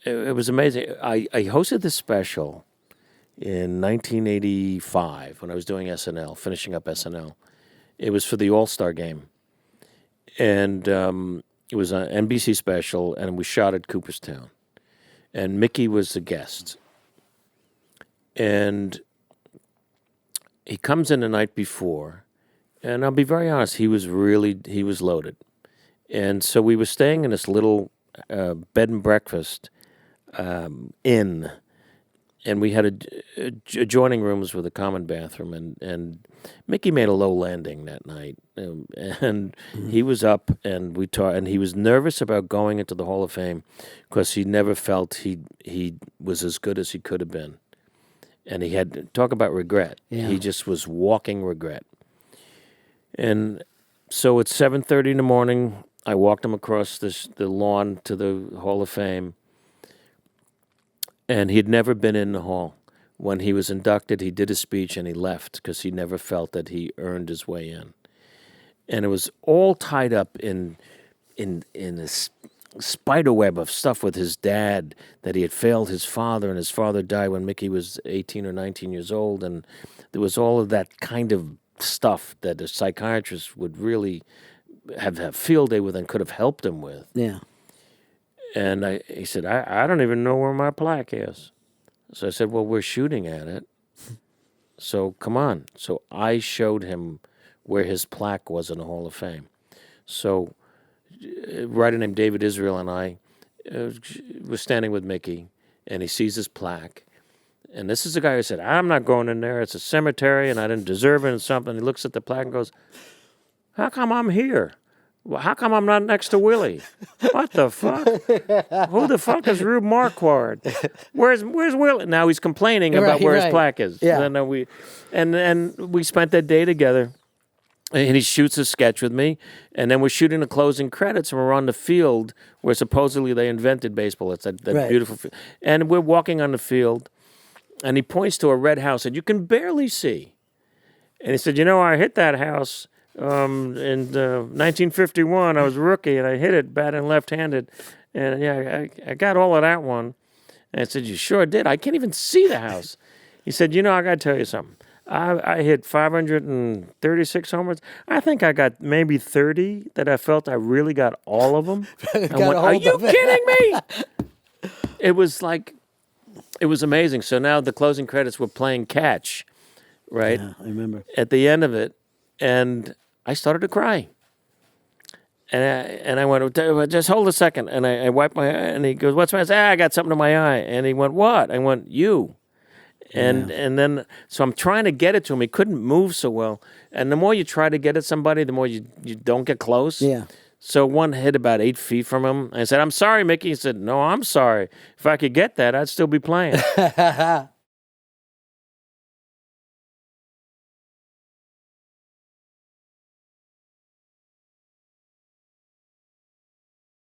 it was amazing. I hosted this special in 1985 when I was doing SNL, finishing up SNL. It was for the All-Star game. And it was an NBC special, and we shot at Cooperstown. And Mickey was the guest. And he comes in the night before, and I'll be very honest, he was loaded. And so we were staying in this little bed and breakfast inn, and we had adjoining rooms with a common bathroom, and Mickey made a low landing that night, and he was up, and we talked, and he was nervous about going into the Hall of Fame because he never felt he was as good as he could have been, and he had talk about regret. Yeah. He just was walking regret, and so at 7:30 in the morning, I walked him across the lawn to the Hall of Fame, and he had never been in the hall. When he was inducted, he did a speech and he left because he never felt that he earned his way in. And it was all tied up in this spider web of stuff with his dad, that he had failed his father, and his father died when Mickey was 18 or 19 years old. And there was all of that kind of stuff that a psychiatrist would really have a field day with and could have helped him with. Yeah. And he said, I don't even know where my plaque is. So I said, well, we're shooting at it. So come on. So I showed him where his plaque was in the Hall of Fame. So a writer named David Israel and I were standing with Mickey, and he sees his plaque. And this is the guy who said, I'm not going in there. It's a cemetery, and I didn't deserve it and something. He looks at the plaque and goes, how come I'm here? Well, how come I'm not next to Willie? What the fuck? Who the fuck is Rube Marquardt? Where's Willie? Now he's complaining about where his plaque is. Yeah. And we spent that day together, and he shoots a sketch with me, and then we're shooting the closing credits, and we're on the field where supposedly they invented baseball. It's that beautiful field. And we're walking on the field, and he points to a red house that you can barely see. And he said, I hit that house in 1951. I was a rookie, and I hit it batting left-handed, and yeah, I got all of that one. And I said, you sure did? I can't even see the house. He said, I got to tell you something. I hit 536 homers. I think I got maybe 30 that I felt I really got all of them. Are you kidding me? It was amazing. So now the closing credits were playing catch, right? Yeah, I remember. At the end of it, and I started to cry. And I went, just hold a second. And I wiped my eye, and he goes, what's my eye? I said, I got something in my eye. And he went, what? I went, you. And then, so I'm trying to get it to him. He couldn't move so well. And the more you try to get at somebody, the more you don't get close. Yeah. So one hit about 8 feet from him. I said, I'm sorry, Mickey. He said, no, I'm sorry. If I could get that, I'd still be playing.